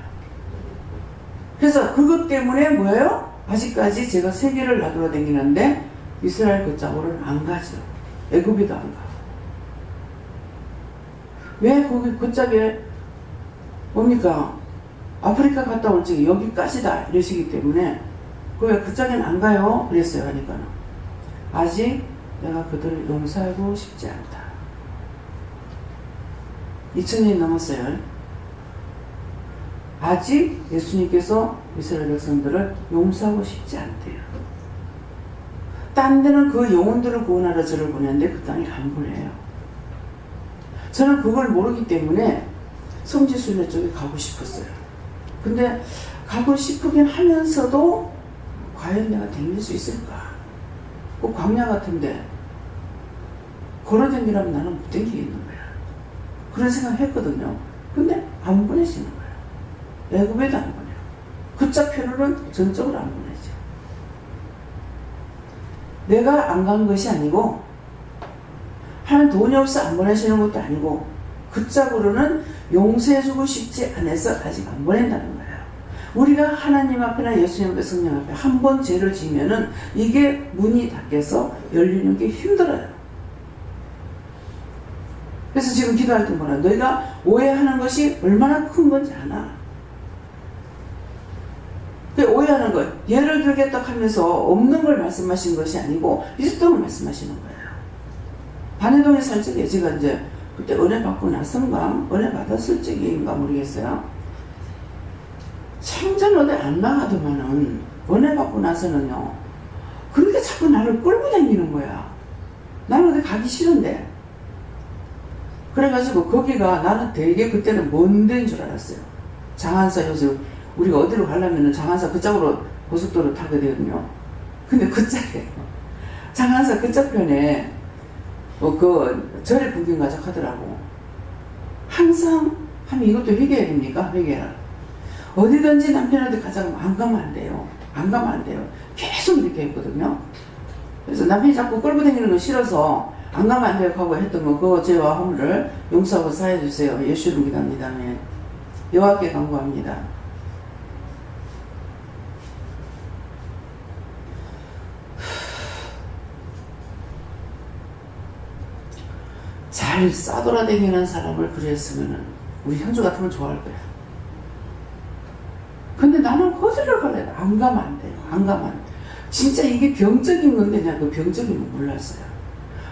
그래서 그것 때문에 뭐예요? 아직까지 제가 세계를 나돌아다니는데 이스라엘 그 짝으로는 안 가죠. 애굽에도 안 가. 왜 거기 그 짝에 뭡니까? 아프리카 갔다 올 적에 여기까지다 이러시기 때문에 왜 그 짝에는 안 가요? 그랬어요. 하니까 아직 내가 그들을 용서하고 싶지 않다. 2000년이 넘었어요. 아직 예수님께서 이스라엘 백성들을 용서하고 싶지 않대요. 딴 데는 그 영혼들을 구원하러 저를 보내는데 그 땅에 안 보내요. 저는 그걸 모르기 때문에 성지순례 쪽에 가고 싶었어요. 근데 가고 싶으긴 하면서도 과연 내가 다닐 수 있을까? 그 광야 같은데 걸어다니라면 나는 못 다니겠는 거야. 그런 생각 했거든요. 근데 안 보내시는 거예요. 애굽에도 안 보내요. 그 짝표로는 전적으로 안 보내죠. 내가 안 간 것이 아니고 하나님 돈이 없어 안 보내시는 것도 아니고 그 짝으로는 용서해주고 싶지 않아서 아직 안 보낸다는 거예요. 우리가 하나님 앞이나 예수님 앞에 성령 앞에 한 번 죄를 지면은 이게 문이 닫혀서 열리는 게 힘들어요. 그래서 지금 기도할 때 뭐라 너희가 오해하는 것이 얼마나 큰 건지 아나. 오해하는 것 예를 들겠다 하면서 없는 걸 말씀하신 것이 아니고 있었던 걸 말씀하시는 거예요. 반해동에 살 적에 제가 이제 그때 은혜 받고 나선가 은혜 받았을 적인가 모르겠어요. 생전 어디 안 나가더만은 은혜 받고 나서는요 그렇게 자꾸 나를 끌고 다니는 거야. 나는 어디 가기 싫은데. 그래가지고 거기가 나는 되게 그때는 먼 데인 줄 알았어요. 장안사 요새 우리가 어디로 가려면 장안사 그쪽으로 고속도로 타거든요. 근데 그 짝에 장안사 그쪽 편에 그 절에 구경 가자 하더라고. 항상 하면 이것도 회개해야 됩니까? 회개라. 어디든지 남편한테 가자고 안 가면 안 돼요. 안 가면 안 돼요. 계속 이렇게 했거든요. 그래서 남편이 자꾸 끌고 다니는 거 싫어서 안 가면 안 돼요 하고 했던 거 그 죄와 허물을 용서하고 사해주세요. 예수를 기도합니다. 네. 여호와께 간구합니다. 잘 싸돌아다니는 사람을 그랬으면 우리 현주 같으면 좋아할 거야. 근데 나는 어디를 갈래? 안 가면 안 돼요. 안 가면 안 돼요. 진짜 이게 병적인 건데 내가 그 병적인 거 몰랐어요.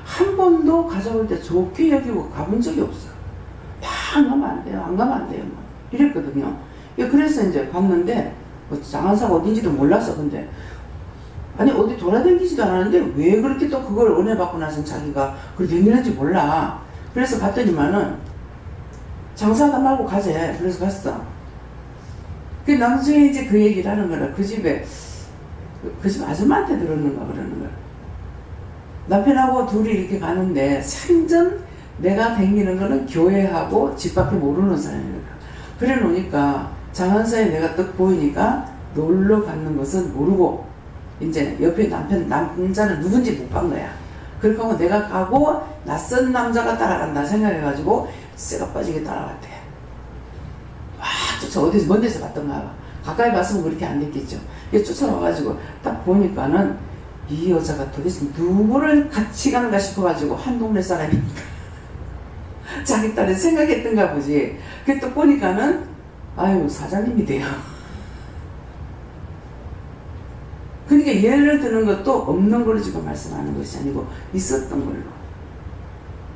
한 번도 가져올 때 좋게 여기고 가본 적이 없어요. 다 안 가면 안 돼요. 안 가면 안 돼요. 이랬거든요. 그래서 이제 갔는데 뭐 장안사가 어딘지도 몰랐어. 근데 아니 어디 돌아다니지도 않았는데 왜 그렇게 또 그걸 은혜 받고 나서 자기가 그렇게 댕기는지 몰라. 그래서 갔더니만은 장사하다 말고 가재. 그래서 갔어. 그 나중에 이제 그 얘기를 하는 거라. 그 집 아줌마한테 들었는가 그러는 거야. 남편하고 둘이 이렇게 가는데 생전 내가 댕기는 거는 교회하고 집 밖에 모르는 사람이니까 그래 놓으니까 장안사에 내가 딱 보이니까 놀러 가는 것은 모르고 이제 옆에 남자는 누군지 못 본 거야. 그렇게 하고 내가 가고 낯선 남자가 따라간다 생각해가지고 쇠가 빠지게 따라갔대. 와, 쫓아 어디서 먼 데서 봤던가 봐. 가까이 봤으면 그렇게 안 됐겠죠. 얘 쫓아와가지고 딱 보니까는 이 여자가 도대체 누구를 같이 가는가 싶어가지고 한 동네 사람이니까 자기 딸을 생각했던가 보지. 그게 또 보니까는 아유 사장님이 돼요. 그러니까 예를 드는 것도 없는 걸로 지금 말씀하는 것이 아니고 있었던 걸로.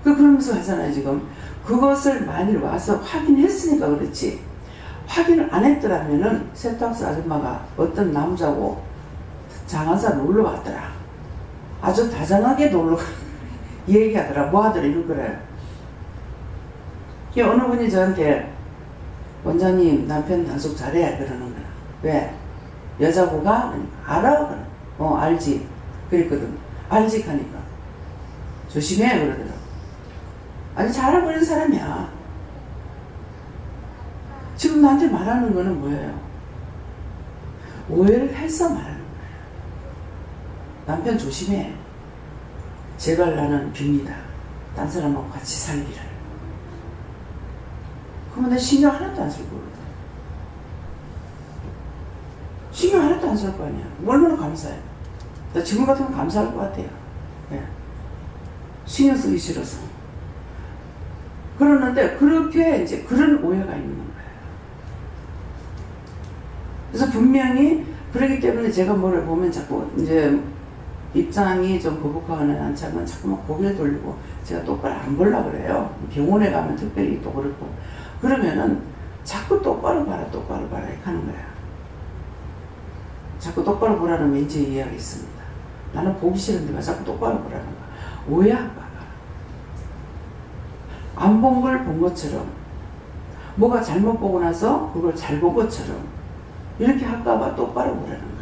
그러면서 하잖아요 지금. 그것을 만일 와서 확인했으니까 그렇지. 확인을 안 했더라면은 세탁소 아줌마가 어떤 남자고 장안사 놀러 갔더라. 아주 다정하게 놀러 얘기하더라. 뭐 하더라 이런 거래요. 어느 분이 저한테 원장님 남편 단속 잘해 그러는 거야. 왜? 여자고가? 알아? 알지. 그랬거든. 알지 하니까 조심해 그러더라고. 아니 잘 알고 있는 사람이야. 지금 나한테 말하는 거는 뭐예요? 오해를 해서 말하는 거예요. 남편 조심해. 제발 나는 빕니다. 딴 사람하고 같이 살기를. 그러면 내 신경 하나도 안 쓸 거거든. 신경 하나도 안 쓸 거 아니야. 얼마나 감사해. 나 지금 같으면 감사할 것 같아요. 네. 신경 쓰기 싫어서. 그러는데 그렇게 이제 그런 오해가 있는 거예요. 그래서 분명히 그러기 때문에 제가 뭐를 보면 자꾸 이제 입장이 좀 거북하거나 않자면 자꾸만 고개를 돌리고 제가 똑바로 안 보려고 그래요. 병원에 가면 특별히 또 그렇고. 그러면은 자꾸 똑바로 봐라 똑바로 봐라 이렇게 하는 거야. 자꾸 똑바로 보라는 왠지 이해가 있습니다. 나는 보기 싫은데 왜 자꾸 똑바로 보라는 거야. 오해할까 봐. 안 본 걸 본 것처럼 뭐가 잘못 보고 나서 그걸 잘 본 것처럼 이렇게 할까 봐 똑바로 보라는 거야.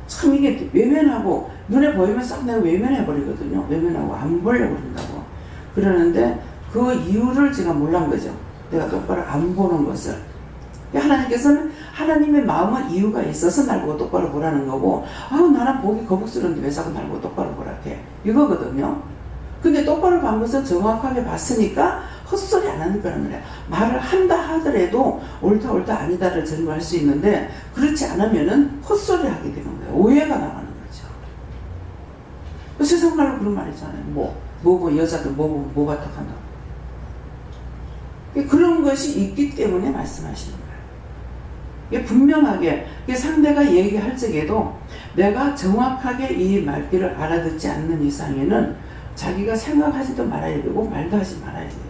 참 이게 외면하고 눈에 보이면 싹 내가 외면해버리거든요. 외면하고 안 보려고 그런다고. 그러는데 그 이유를 제가 몰란 거죠. 내가 똑바로 안 보는 것을. 하나님께서는 하나님의 마음은 이유가 있어서 날 보고 똑바로 보라는 거고 아우 나는 보기 거북스러운데 왜 자꾸 날 보고 똑바로 보라 해. 이거거든요. 근데 똑바로 본 것은 정확하게 봤으니까 헛소리 안 하는 거란 말이야. 말을 한다 하더라도 옳다 아니다를 증거할 수 있는데 그렇지 않으면은 헛소리 하게 되는 거예요. 오해가 나가는 거죠. 세상 말로 그런 말 있잖아요. 뭐 여자들 뭐 같아 한다고. 그런 것이 있기 때문에 말씀하시는 거예요. 이게 분명하게 상대가 얘기할 적에도 내가 정확하게 이 말귀를 알아듣지 않는 이상에는 자기가 생각하지도 말아야 되고 말도 하지 말아야 돼요.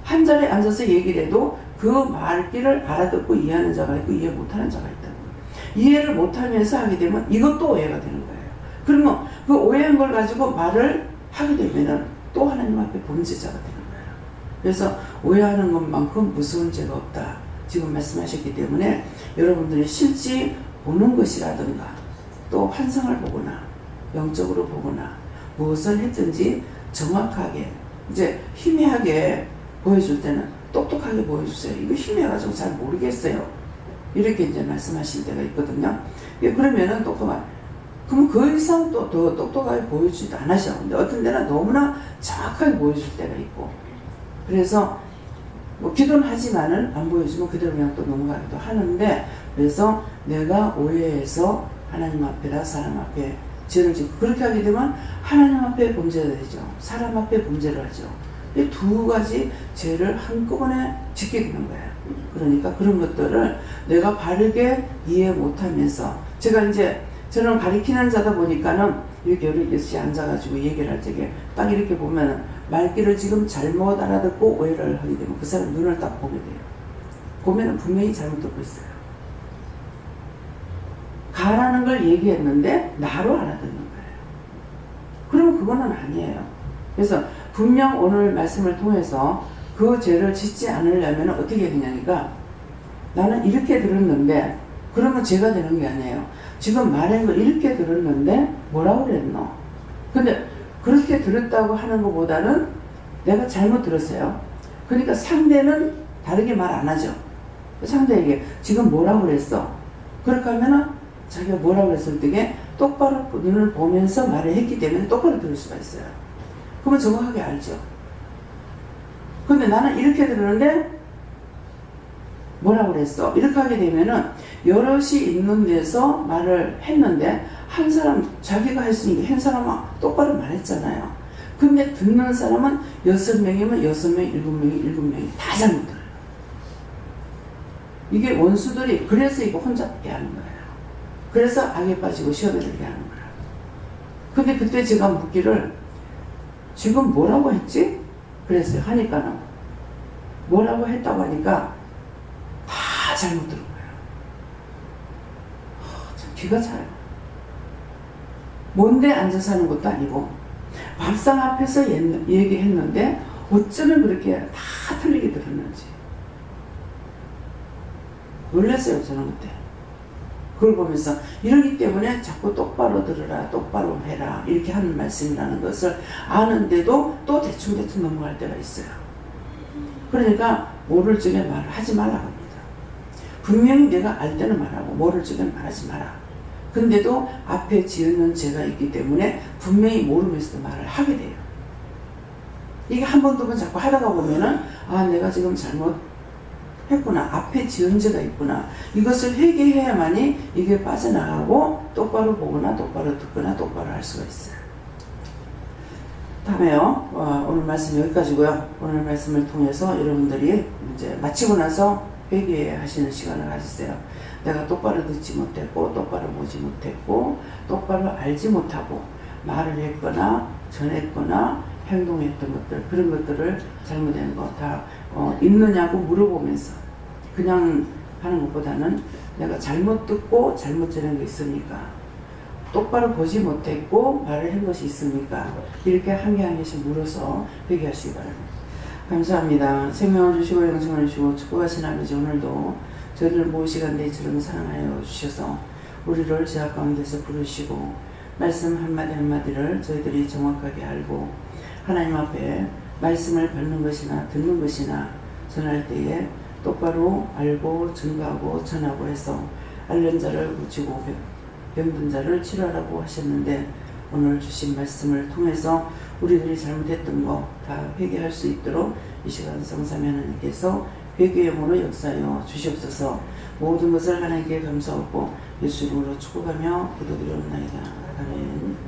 한 자리에 앉아서 얘기를 해도 그 말귀를 알아듣고 이해하는 자가 있고 이해 못하는 자가 있다고. 이해를 못하면서 하게 되면 이것도 오해가 되는 거예요. 그러면 그 오해한 걸 가지고 말을 하게 되면 또 하나님 앞에 범죄자가 되는 거예요. 그래서 오해하는 것만큼 무서운 죄가 없다. 지금 말씀하셨기 때문에 여러분들이 실제 보는 것이라든가 또 환상을 보거나 영적으로 보거나 무엇을 했든지 정확하게 이제 희미하게 보여줄 때는 똑똑하게 보여주세요. 이거 희미해가지고 잘 모르겠어요. 이렇게 이제 말씀하실 때가 있거든요. 그러면은 똑똑한 그럼 그 이상 또 더 똑똑하게 보여주지도 않으셔. 근데 어떤 데는 너무나 정확하게 보여줄 때가 있고 그래서 기도는 하지만은 안 보여주면 그대로 그냥 또 넘어가기도 하는데 그래서 내가 오해해서 하나님 앞에나 사람 앞에 죄를 짓고 그렇게 하게 되면 하나님 앞에 범죄가 되죠. 사람 앞에 범죄를 하죠. 이 두 가지 죄를 한꺼번에 짓게 되는 거예요. 그러니까 그런 것들을 내가 바르게 이해 못하면서 제가 이제 저는 가리키는 자다 보니까는 이렇게 여럿이 앉아가지고 얘기를 할 적에 딱 이렇게 보면은 말귀를 지금 잘못 알아듣고 오해를 하게 되면 그 사람 눈을 딱 보게 돼요. 보면은 분명히 잘못 듣고 있어요. 가라는 걸 얘기했는데 나로 알아듣는 거예요. 그러면 그거는 아니에요. 그래서 분명 오늘 말씀을 통해서 그 죄를 짓지 않으려면 어떻게 해야 되냐니까 나는 이렇게 들었는데 그러면 죄가 되는 게 아니에요. 지금 말한 거 이렇게 들었는데 뭐라고 그랬노? 근데 그렇게 들었다고 하는 것보다는 내가 잘못 들었어요. 그러니까 상대는 다르게 말 안 하죠. 상대에게 지금 뭐라고 그랬어? 그렇게 하면은 자기가 뭐라고 그랬을 때 똑바로 눈을 보면서 말을 했기 때문에 똑바로 들을 수가 있어요. 그러면 정확하게 알죠. 근데 나는 이렇게 들었는데 뭐라고 그랬어? 이렇게 하게 되면은 여럿이 있는 데서 말을 했는데 한 사람 자기가 했으니까 한 사람은 똑바로 말했잖아요. 근데 듣는 사람은 6명이면 6명, 7명이 7명이 다 잘못 들어요. 이게 원수들이 그래서 이거 혼잡게 하는 거예요. 그래서 악에 빠지고 시험에 들게 하는 거예요. 근데 그때 제가 묻기를 지금 뭐라고 했지? 그랬어요. 하니까는 뭐라고 했다고 하니까 다 잘못 들은 거예요. 참 귀가 차요. 뭔데 앉아서 하는 것도 아니고 밥상 앞에서 얘기했는데 어쩌면 그렇게 다 틀리게 들었는지 놀랐어요. 저는 그때 그걸 보면서 이러기 때문에 자꾸 똑바로 들으라 똑바로 해라 이렇게 하는 말씀이라는 것을 아는데도 또 대충대충 넘어갈 때가 있어요. 그러니까 모를 적에 말을 하지 말라고 합니다. 분명히 내가 알 때는 말하고 모를 적에 말하지 마라. 근데도 앞에 지어놓은 죄가 있기 때문에 분명히 모르면서도 말을 하게 돼요. 이게 한 번, 두 번 자꾸 하다가 보면은 아 내가 지금 잘못했구나. 앞에 지은 죄가 있구나. 이것을 회개해야만이 이게 빠져나가고 똑바로 보거나 똑바로 듣거나 똑바로 할 수가 있어요. 다음에요. 오늘 말씀 여기까지고요. 오늘 말씀을 통해서 여러분들이 이제 마치고 나서 회개하시는 시간을 가지세요. 내가 똑바로 듣지 못했고 똑바로 보지 못했고 똑바로 알지 못하고 말을 했거나 전했거나 행동했던 것들 그런 것들을 잘못된 거 다 있느냐고 물어보면서 그냥 하는 것보다는 내가 잘못 듣고 잘못 전한 게 있습니까? 똑바로 보지 못했고 말을 한 것이 있습니까? 이렇게 한 개 한 개씩 물어서 회개하시기 바랍니다. 감사합니다. 생명을 주시고 영생을 주시고 축복하신 아버지 오늘도 저희를 모시간 내처럼 사랑하여 주셔서 우리를 죄악 가운데서 부르시고 말씀 한마디 한마디를 저희들이 정확하게 알고 하나님 앞에 말씀을 받는 것이나 듣는 것이나 전할 때에 똑바로 알고 증거하고 전하고 해서 앓는 자를 고치고 병든 자를 치료하라고 하셨는데 오늘 주신 말씀을 통해서 우리들이 잘못했던 거 다 회개할 수 있도록 이 시간 성삼위 하나님께서 회개의 영으로 역사하여 주시옵소서. 모든 것을 하나님께 감사하고 예수 이름으로 축복하며 기도드리옵나이다. 아멘.